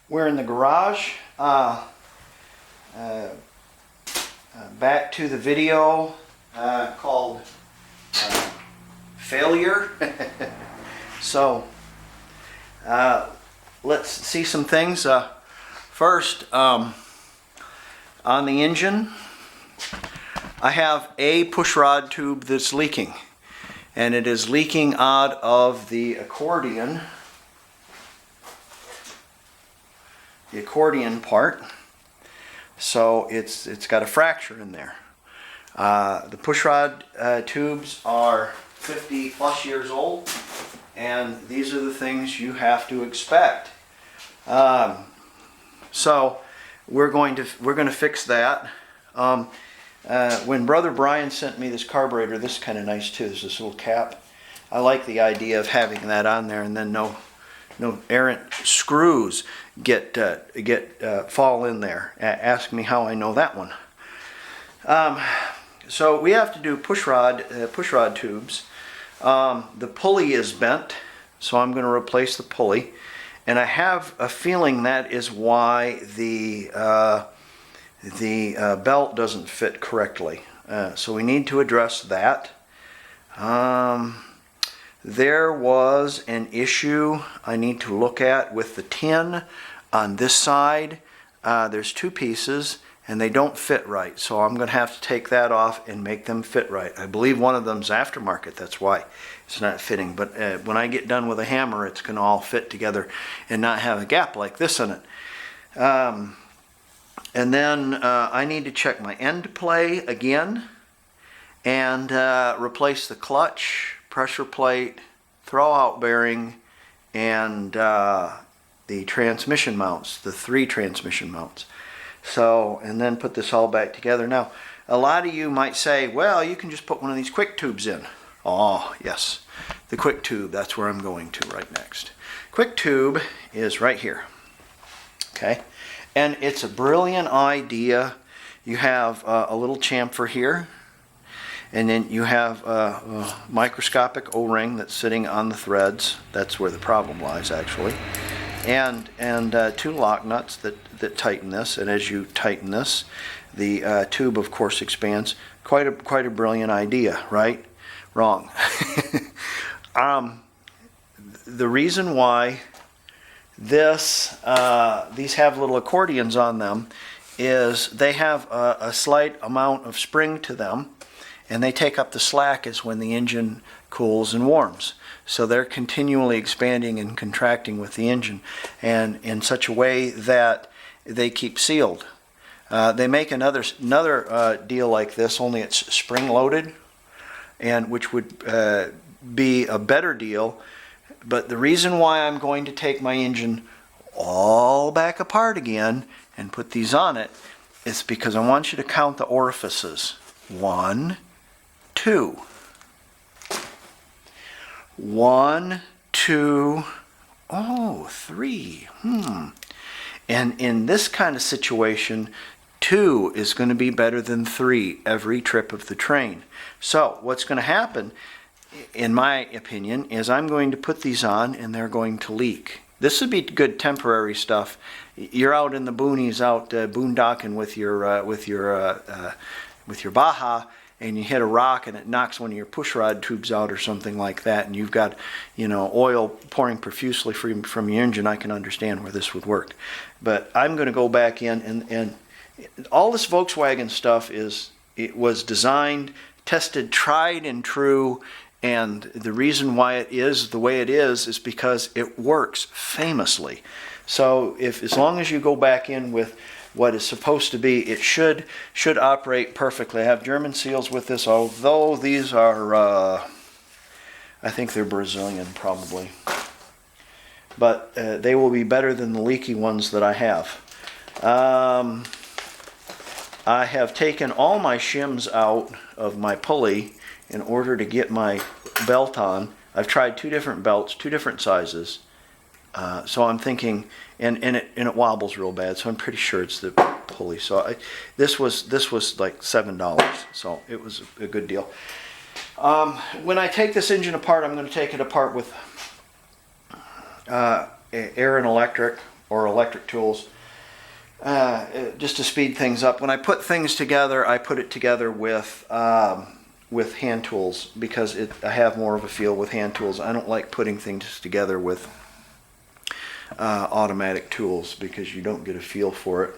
We're in the garage. Back to the video called Failure. So let's see some things. First, on the engine, I have a pushrod tube that's leaking, and it is leaking out of the accordion part. So it's got a fracture in there. The pushrod tubes are 50 plus years old, and these are the things you have to expect. So we're going to fix that. When Brother Brian sent me this carburetor, this is kind of nice too. There's this little cap. I like the idea of having that on there, and then no errant screws fall in there. Ask me how I know that one. So we have to do pushrod tubes. The pulley is bent, so I'm going to replace the pulley, and I have a feeling that is why the belt doesn't fit correctly. So we need to address that. There was an issue I need to look at with the tin on this side. There's two pieces and they don't fit right, so I'm going to have to take that off and make them fit right. I believe one of them's aftermarket, that's why it's not fitting, but when I get done with a hammer, it's going to all fit together and not have a gap like this in it. And then I need to check my end play again and replace the clutch, pressure plate, throwout bearing, and the transmission mounts, the 3 transmission mounts. So, and then put this all back together. Now, a lot of you might say, well, you can just put one of these quick tubes in. Oh, yes, the quick tube, that's where I'm going to right next. Quick tube is right here, okay? And it's a brilliant idea. You have a little chamfer here, and then you have a microscopic O-ring that's sitting on the threads. That's where the problem lies, actually. And 2 lock nuts that tighten this. And as you tighten this, the tube, of course, expands. Quite a brilliant idea, right? Wrong. The reason why these have little accordions on them is they have a slight amount of spring to them, and they take up the slack as when the engine cools and warms. So they're continually expanding and contracting with the engine, and in such a way that they keep sealed. They make another deal like this, only it's spring loaded, and which would be a better deal. But the reason why I'm going to take my engine all back apart again and put these on it is because I want you to count the orifices. 1, 2. 1, 2, 3. And in this kind of situation, 2 is going to be better than 3 every trip of the train. So what's going to happen, in my opinion, is I'm going to put these on and they're going to leak. This would be good temporary stuff. You're out in the boonies, out boondocking with your Baja, and you hit a rock and it knocks one of your pushrod tubes out or something like that, and you've got, oil pouring profusely from your engine. I can understand where this would work. But I'm going to go back in, and all this Volkswagen stuff it was designed, tested, tried and true, and the reason why it is the way it is because it works famously. So as long as you go back in with what is supposed to be, it should operate perfectly. I have German seals with this, although these are, I think they're Brazilian probably. But they will be better than the leaky ones that I have. I have taken all my shims out of my pulley in order to get my belt on. I've tried 2 different belts, 2 different sizes. So I'm thinking, and it wobbles real bad, so I'm pretty sure it's the pulley. So this was like $7, so it was a good deal. When I take this engine apart, I'm going to take it apart with Air and Electric or electric tools, just to speed things up. When I put things together, I put it together with hand tools because I have more of a feel with hand tools. I don't like putting things together with automatic tools because you don't get a feel for it.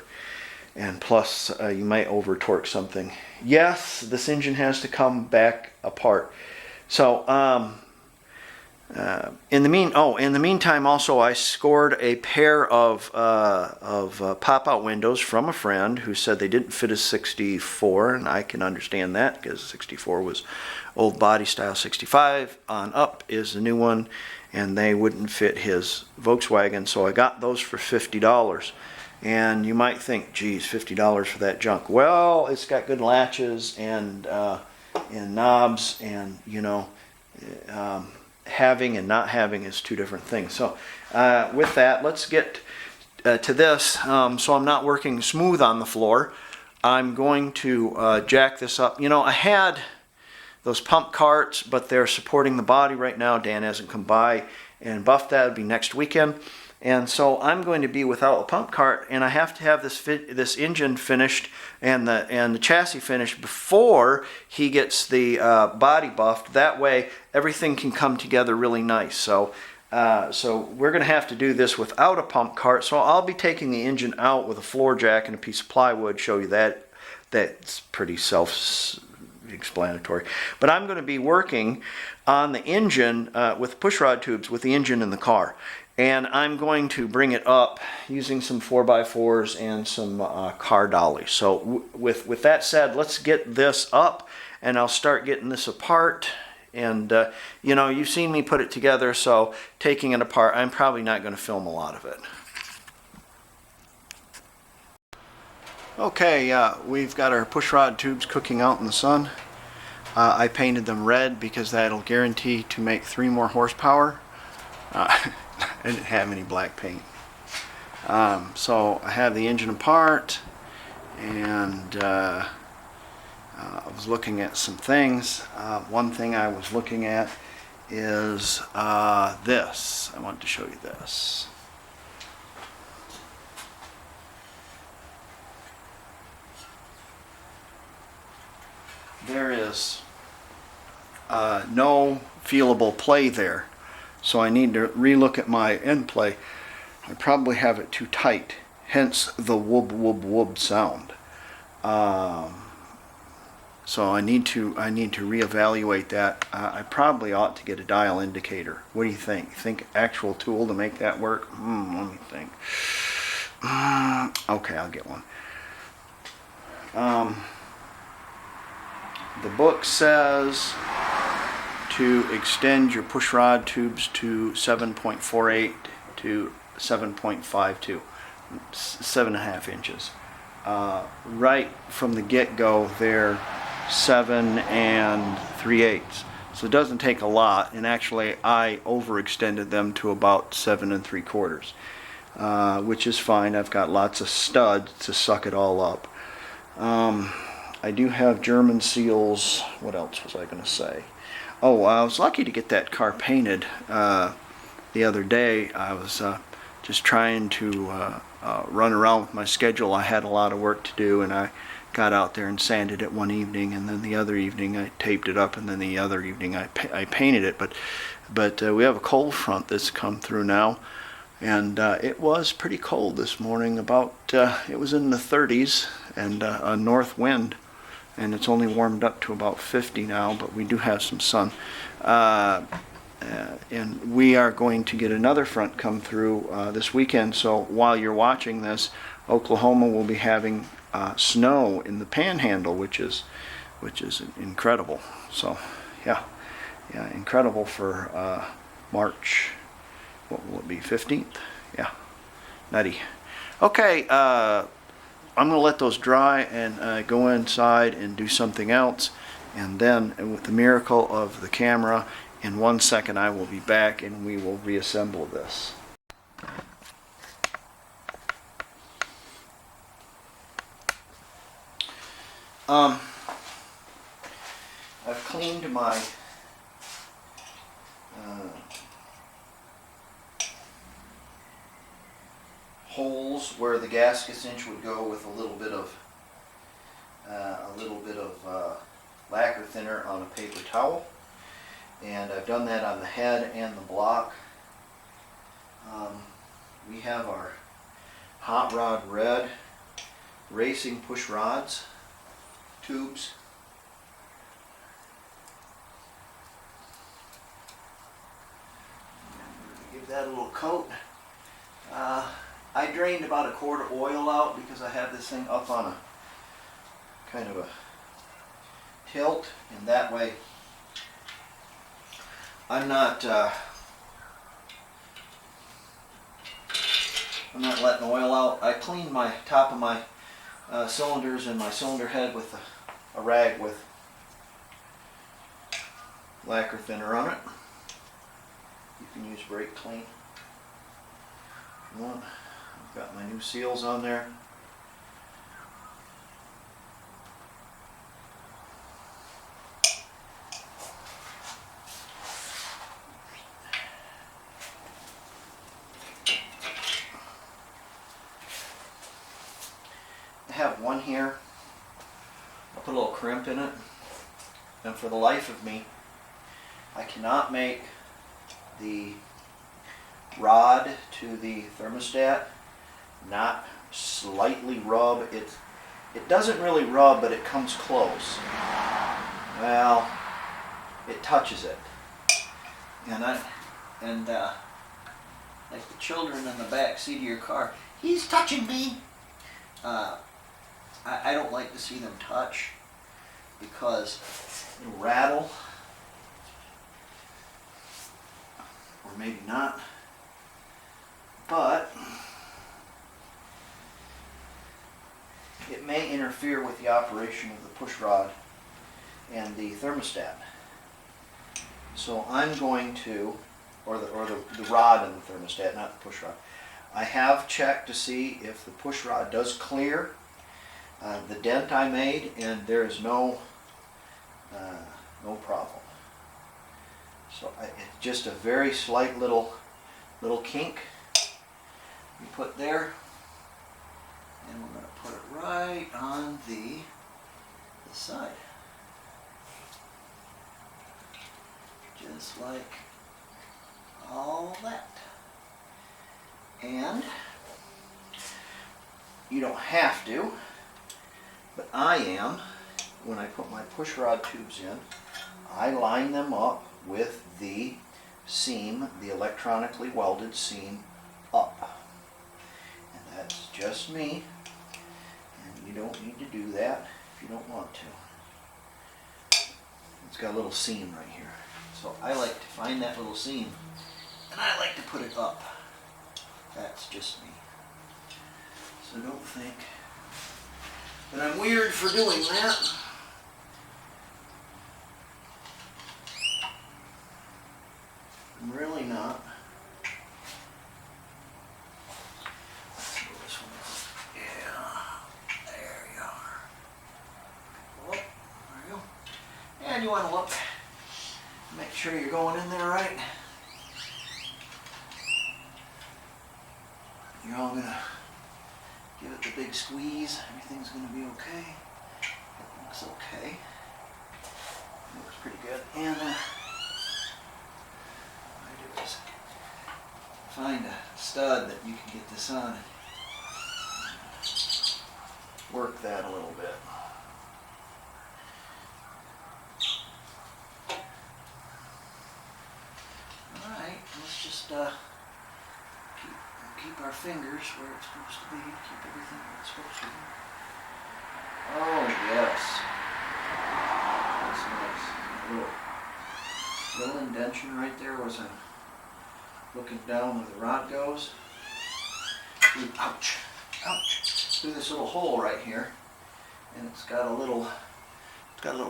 And plus, you might over torque something. Yes, this engine has to come back apart. So, in the meantime, also I scored a pair of pop-out windows from a friend who said they didn't fit his 64, and I can understand that because 64 was old body style. 65 on up is the new one, and they wouldn't fit his Volkswagen, so I got those for $50. And you might think, geez, $50 for that junk. Well, it's got good latches and knobs, and you know, having and not having is two different things. So with that, let's get to this. So I'm not working smooth on the floor. I'm going to jack this up. You know, I had those pump carts, but they're supporting the body right now. Dan hasn't come by and buffed that. It'll be next weekend. And so I'm going to be without a pump cart, and I have to have this engine finished and the chassis finished before he gets the body buffed. That way everything can come together really nice. So we're going to have to do this without a pump cart. So I'll be taking the engine out with a floor jack and a piece of plywood. Show you that. That's pretty self-explanatory. But I'm going to be working on the engine with pushrod tubes with the engine in the car. And I'm going to bring it up using some 4x4s and some car dollies. So with that said, let's get this up and I'll start getting this apart. And you know, you've seen me put it together, so taking it apart, I'm probably not going to film a lot of it. Okay, we've got our pushrod tubes cooking out in the sun. I painted them red because that'll guarantee to make 3 more horsepower. I didn't have any black paint. So I have the engine apart, and I was looking at some things. One thing I was looking at is this. I want to show you this. There is no feelable play there. So I need to relook at my end play. I probably have it too tight, hence the whoop whoop whoop sound. So I need to reevaluate that. I probably ought to get a dial indicator. What do you think? Think actual tool to make that work? Let me think. Okay, I'll get one. The book says to extend your pushrod tubes to 7.48 to 7.52, 7.5 inches. Right from the get-go, they're 7 3/8. So it doesn't take a lot, and actually I overextended them to about 7 3/4, which is fine. I've got lots of studs to suck it all up. I do have German seals. What else was I going to say? Oh, I was lucky to get that car painted the other day. I was just trying to run around with my schedule. I had a lot of work to do, and I got out there and sanded it one evening, and then the other evening I taped it up, and then the other evening I painted it. But we have a cold front that's come through now, and it was pretty cold this morning. About it was in the 30s, and a north wind. And it's only warmed up to about 50 now, but we do have some sun. And we are going to get another front come through this weekend. So while you're watching this, Oklahoma will be having snow in the Panhandle, which is incredible. So yeah, incredible for March. What will it be? 15th? Yeah, nutty. Okay. I'm going to let those dry and go inside and do something else, and then with the miracle of the camera, in 1 second I will be back and we will reassemble this. I've cleaned my holes where the gasket cinch would go with a little bit of lacquer thinner on a paper towel, and I've done that on the head and the block. We have our Hot Rod Red racing push rods, tubes. Give that a little coat. I drained about a quart of oil out because I have this thing up on a kind of a tilt, and that way I'm not letting oil out. I cleaned my top of my cylinders and my cylinder head with a rag with lacquer thinner on it. You can use brake clean if you want. I've got my new seals on there. I have one here. I'll put a little crimp in it, and for the life of me, I cannot make the rod to the thermostat not slightly rub. It doesn't really rub, but it comes close. Well, it touches it, and like the children in the back seat of your car, he's touching me. I don't like to see them touch because it'll rattle, or maybe not, but it may interfere with the operation of the push rod and the thermostat. So I'm going to, or the rod and the thermostat, not the push rod. I have checked to see if the push rod does clear the dent I made, and there is no problem. So it's just a very slight little kink you put there, and we're going to put it right on the side, just like all that. And you don't have to, but I am. When I put my push rod tubes in, I line them up with the seam, the electronically welded seam up. And that's just me. And you don't need to do that if you don't want to. It's got a little seam right here. So I like to find that little seam, and I like to put it up. That's just me. So don't think that I'm weird for doing that. I'm really not. Let's move this one up. Yeah. There you are. Oh, there you go. And you want to look. Make sure you're going in there right. You're all going to give it the big squeeze. Everything's going to be okay. It looks okay. It looks pretty good. And what I do is find a stud that you can get this on and work that a little bit. Alright, let's just keep our fingers where it's supposed to be, keep everything where it's supposed to be. Oh yes. That's nice. A little indention right there was I'm looking down where the rod goes. Ouch, ouch. Through this little hole right here. And it's got a little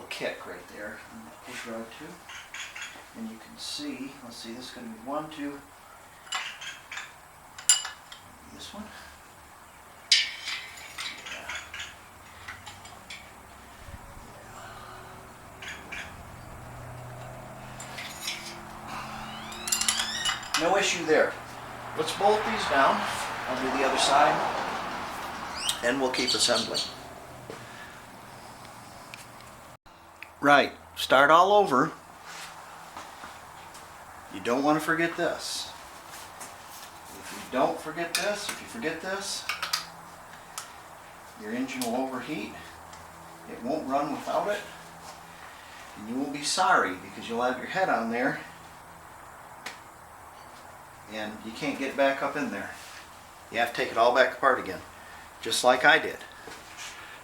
kick right there on that push rod too. And you can see, let's see, this is going to be 1, 2, this one. Yeah. No issue there. Let's bolt these down. I'll do the other side, and we'll keep assembling. Right, start all over. You don't want to forget this. If you don't forget this, if you forget this, your engine will overheat. It won't run without it. And you will be sorry because you'll have your head on there and you can't get back up in there. You have to take it all back apart again, just like I did.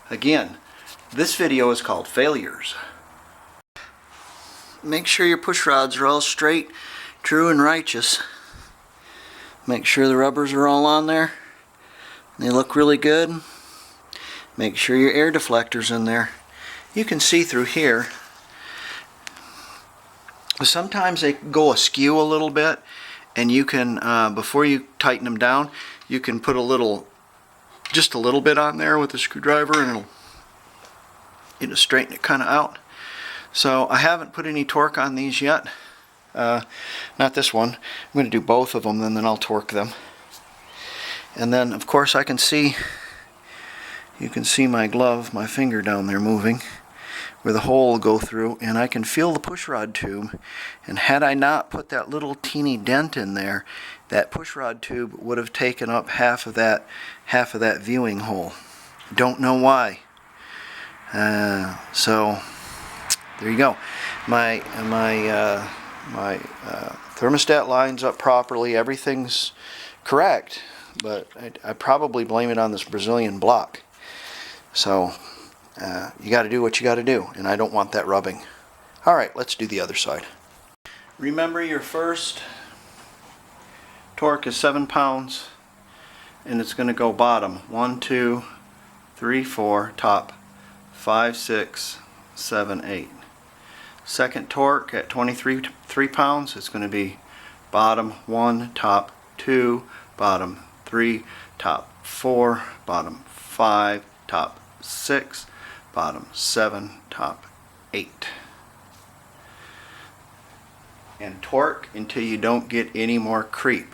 Again, this video is called Failures. Make sure your push rods are all straight, true, and righteous. Make sure the rubbers are all on there. They look really good. Make sure your air deflector's in there. You can see through here. Sometimes they go askew a little bit, and you can, before you tighten them down, you can put just a little bit on there with a screwdriver, and it'll straighten it kind of out. So I haven't put any torque on these yet. Not this one. I'm going to do both of them, and then I'll torque them. And then, of course, you can see my glove, my finger down there moving, where the hole will go through, and I can feel the pushrod tube. And had I not put that little teeny dent in there, that pushrod tube would have taken up half of that viewing hole. Don't know why. So there you go. My thermostat lines up properly. Everything's correct, but I probably blame it on this Brazilian block. So you got to do what you got to do, and I don't want that rubbing. All right, let's do the other side. Remember, your first torque is 7 pounds, and it's going to go bottom 1, 2, 3, 4, top 5, 6, 7, 8. Second torque at 23 pounds, it's going to be bottom 1, top 2, bottom 3, top 4, bottom 5, top 6, bottom 7, top 8. And torque until you don't get any more creep.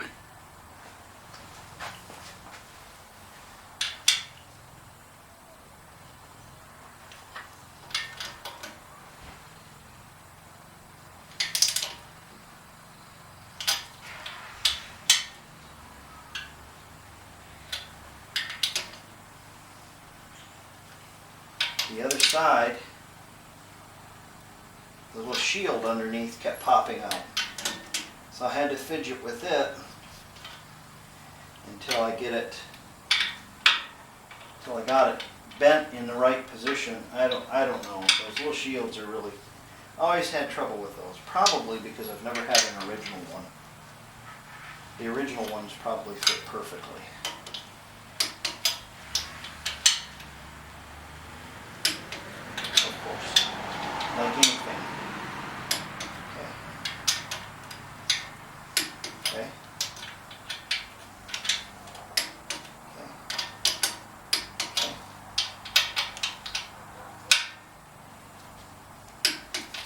The other side, the little shield underneath kept popping out. So I had to fidget with it until I got it bent in the right position. I don't know. Those little shields are really, I always had trouble with those. Probably because I've never had an original one. The original ones probably fit perfectly. Like anything. Okay.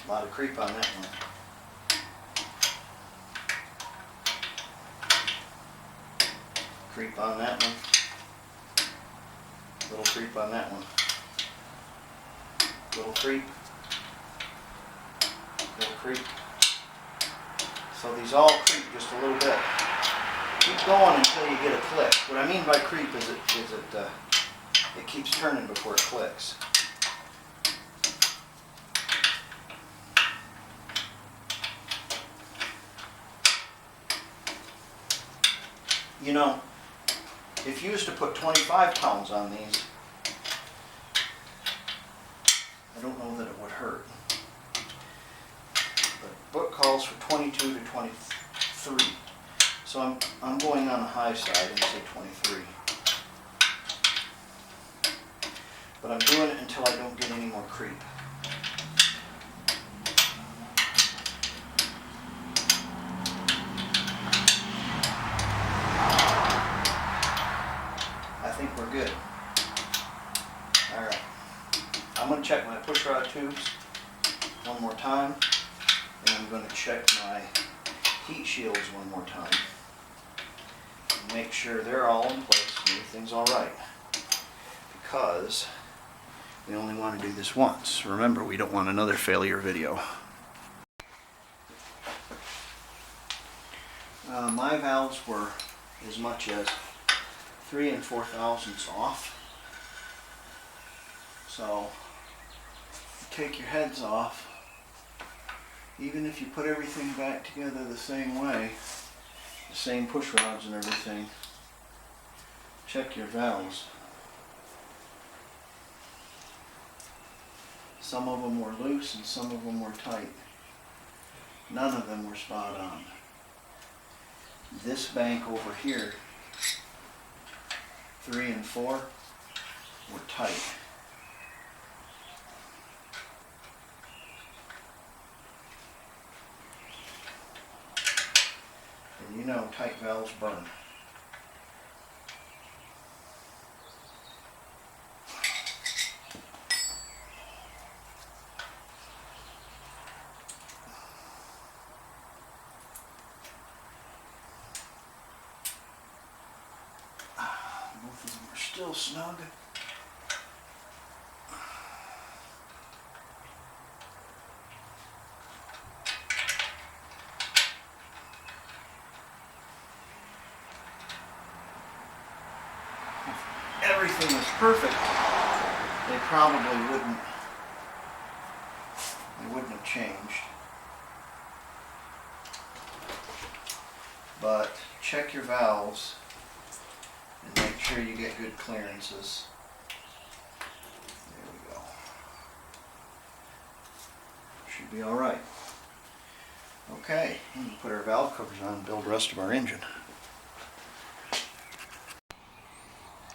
A lot of creep on that one. Creep on that one. Little creep on that one. Little creep. Little creep. So these all creep just a little bit. Keep going until you get a click. What I mean by creep is it keeps turning before it clicks. You know, if you used to put 25 pounds on these, I don't know that it would hurt. The book calls for 22 to 23. So I'm going on the high side and say 23. But I'm doing it until I don't get any more creep. I think we're good. Alright. I'm going to check my pushrod tubes one more time. And I'm going to check my heat shields one more time. And make sure they're all in place and everything's all right. Because we only want to do this once. Remember, we don't want another failure video. My valves were as much as 3 4/1000 off. So take your heads off. Even if you put everything back together the same way, the same push rods and everything, check your valves. Some of them were loose and some of them were tight. None of them were spot on. This bank over here, 3 and 4, were tight. And you know tight valves burn. Both of them are still snug. If everything was perfect, they probably wouldn't have changed. But check your valves and make sure you get good clearances. There we go. Should be all right. Okay, we can put our valve covers on and build the rest of our engine.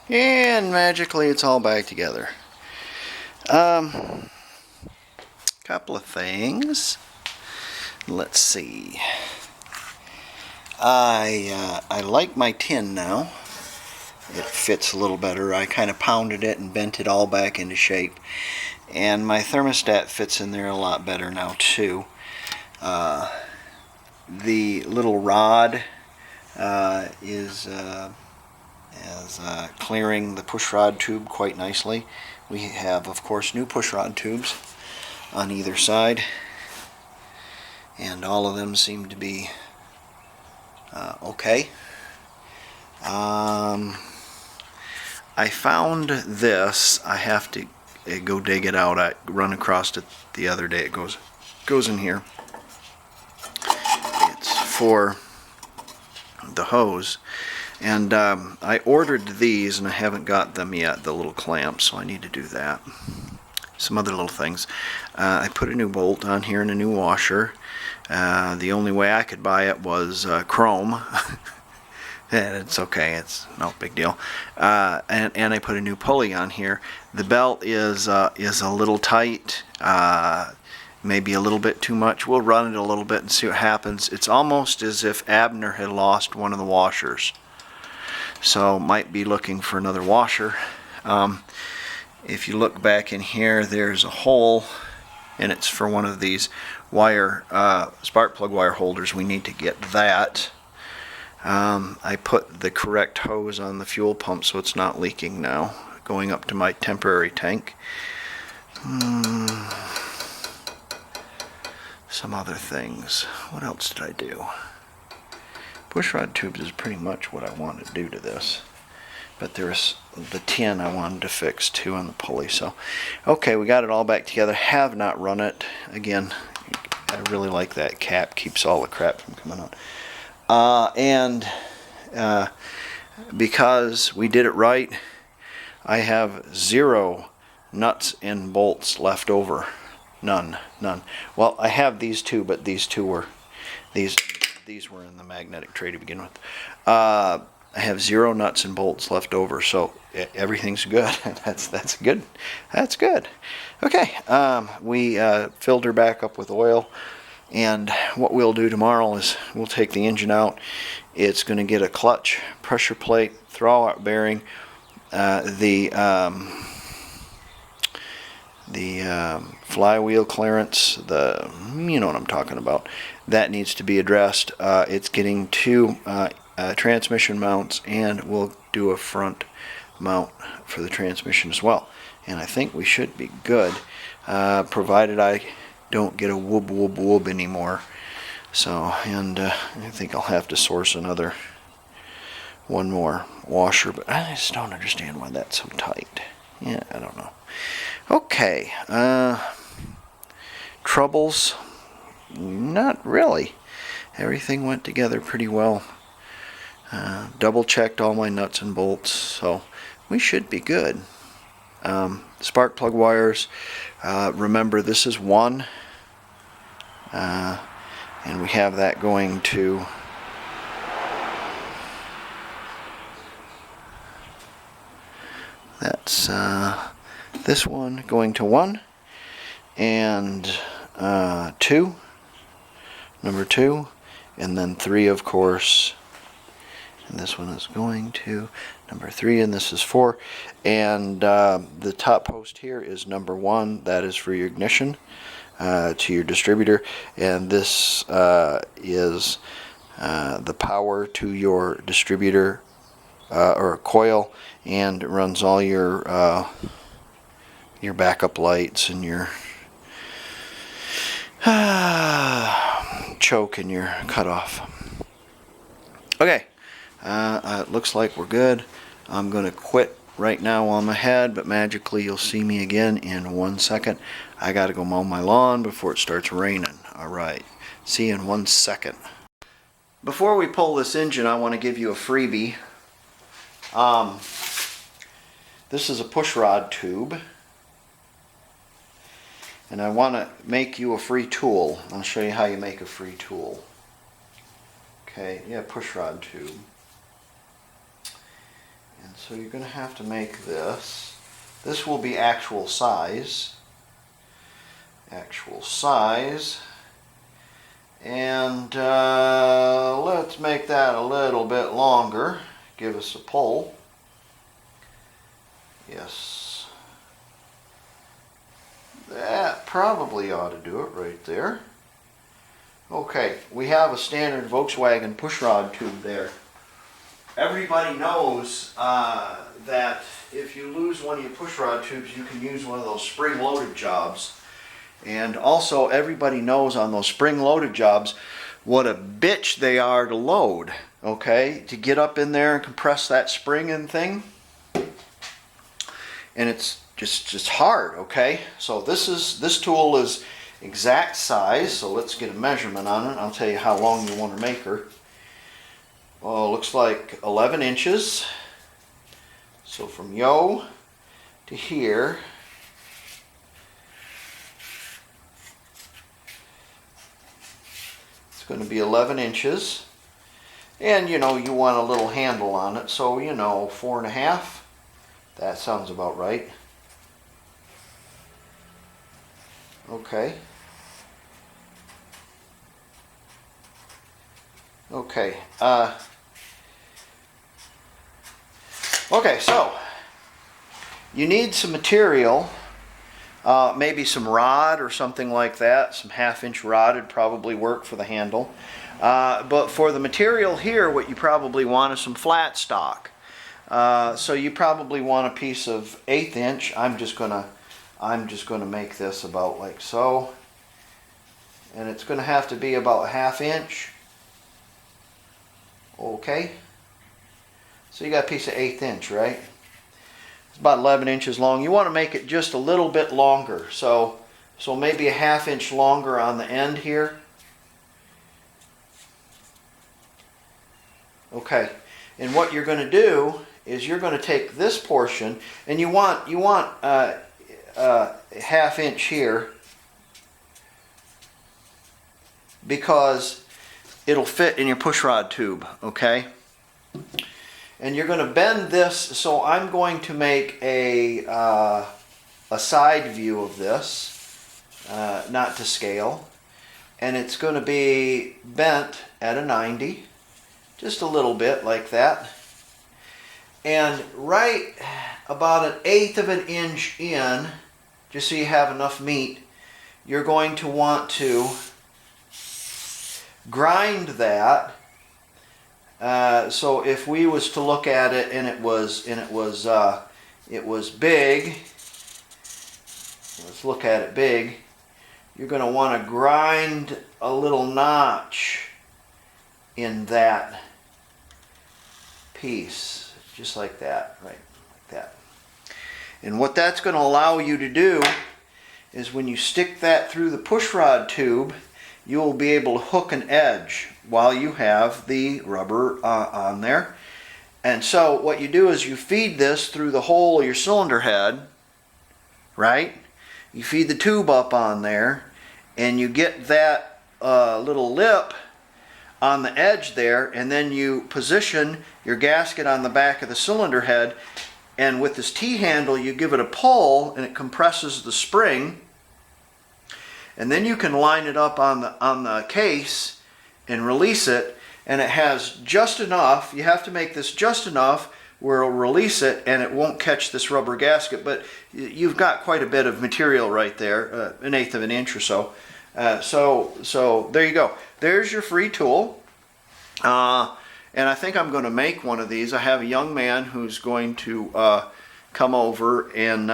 And magically it's all back together. Couple of things. Let's see. I like my tin now. It fits a little better. I kind of pounded it and bent it all back into shape. And my thermostat fits in there a lot better now too. The little rod is clearing the pushrod tube quite nicely. We have, of course, new pushrod tubes on either side, and all of them seem to be okay. I found this. I have to go dig it out. I run across it the other day. It goes in here. It's for the hose. And I ordered these and I haven't got them yet, the little clamps, so I need to do that. Some other little things. I put a new bolt on here and a new washer. The only way I could buy it was chrome. And it's okay, it's no big deal. And I put a new pulley on here. The belt is a little tight, maybe a little bit too much. We'll run it a little bit and see what happens. It's almost as if Abner had lost one of the washers. So might be looking for another washer. If you look back in here, there's a hole, and it's for one of these wire spark plug wire holders. We need to get that. I put the correct hose on the fuel pump so it's not leaking now, going up to my temporary tank. Some other things. What else did I do? Pushrod tubes is pretty much what I want to do to this. But there's the tin I wanted to fix too on the pulley. So, okay, we got it all back together. Have not run it. Again, I really like that cap. Keeps all the crap from coming out. Because we did it right, I have 0 nuts and bolts left over. None. Well, I have these two, but these were in the magnetic tray to begin with. I have 0 nuts and bolts left over, so everything's good. That's good. That's good. Okay, we filled her back up with oil, and what we'll do tomorrow is we'll take the engine out. It's going to get a clutch, pressure plate, throwout bearing, the flywheel clearance, you know what I'm talking about. That needs to be addressed. It's getting too transmission mounts, and we'll do a front mount for the transmission as well. And I think we should be good, provided I don't get a whoop whoop whoop anymore. So, and I think I'll have to source one more washer, but I just don't understand why that's so tight. Yeah, I don't know. Okay, troubles? Not really. Everything went together pretty well. Double checked all my nuts and bolts, so we should be good. Spark plug wires, remember this is 1, and we have that going to this one going to 1 and 2, number 2, and then 3, of course, and this one is going to number 3, and this is 4, and the top post here is number 1. That is for your ignition to your distributor, and this is the power to your distributor or a coil, and it runs all your backup lights and your choke and your cutoff. Okay, it looks like we're good. I'm going to quit right now while I'm ahead, but magically you'll see me again in 1 second. I got to go mow my lawn before it starts raining. Alright, see you in 1 second. Before we pull this engine, I want to give you a freebie. This is a push rod tube, and I want to make you a free tool. I'll show you how you make a free tool. Okay, yeah, push rod tube. And so you're going to have to make this. This will be actual size. Actual size. And let's make that a little bit longer. Give us a pull. Yes. That probably ought to do it right there. Okay, we have a standard Volkswagen pushrod tube there. Everybody knows that if you lose one of your pushrod tubes, you can use one of those spring-loaded jobs. And also, everybody knows on those spring-loaded jobs what a bitch they are to load. Okay, to get up in there and compress that spring and thing, and it's just hard. Okay, so this tool is exact size, so let's get a measurement on it. I'll tell you how long you want to make her. Well, it looks like 11 inches. So from yo to here, it's going to be 11 inches. And you know, you want a little handle on it, so you know, 4.5. That sounds about right. Okay. Okay. Okay, so you need some material, maybe some rod or something like that. Some 1/2-inch rod would probably work for the handle. But for the material here, what you probably want is some flat stock. So you probably want a piece of 1/8 inch. I'm just gonna make this about like so, and it's gonna have to be about 1/2 inch. Okay. So you got a piece of 1/8 inch, right? It's about 11 inches long. You want to make it just a little bit longer. So maybe a 1/2 inch longer on the end here. Okay, and what you're going to do is you're going to take this portion, and you want 1/2 inch here, because it'll fit in your pushrod tube. Okay, and you're going to bend this. So I'm going to make a side view of this, not to scale, and it's going to be bent at a 90. Just a little bit like that. And right about 1/8 of an inch in, just so you have enough meat, you're going to want to grind that So if we was to look at it and it was big, let's look at it big. You're going to want to grind a little notch in that piece, just like that, right, like that. And what that's going to allow you to do is when you stick that through the push rod tube, you will be able to hook an edge while you have the rubber on there. And so what you do is you feed this through the hole of your cylinder head, right? You feed the tube up on there, and you get that little lip on the edge there, and then you position your gasket on the back of the cylinder head, and with this T-handle you give it a pull and it compresses the spring, and then you can line it up on the case and release it, and it has just enough. You have to make this just enough where it'll release it and it won't catch this rubber gasket, but you've got quite a bit of material right there, 1/8 of an inch or so. So there you go. There's your free tool. And I think I'm going to make one of these. I have a young man who's going to come over and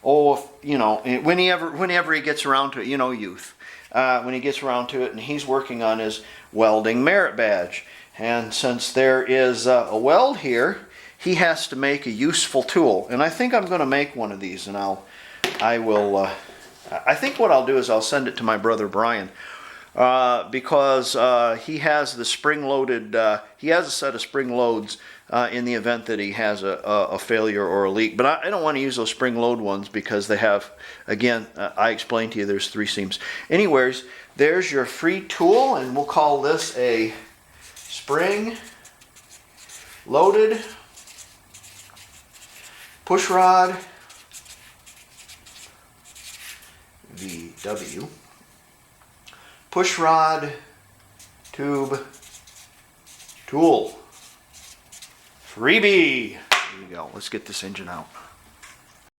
whenever he gets around to it, youth. When he gets around to it, and he's working on his welding merit badge. And since there is a weld here, he has to make a useful tool. And I think I'm going to make one of these, and I think what I'll do is I'll send it to my brother Brian, because he has the spring-loaded, he has a set of spring loads in the event that he has a failure or a leak. But I don't want to use those spring-load ones because they have, again, I explained to you there's 3 seams. Anyways, there's your free tool, and we'll call this a spring-loaded push rod VW push rod tube tool. Freebie! There you go. Let's get this engine out.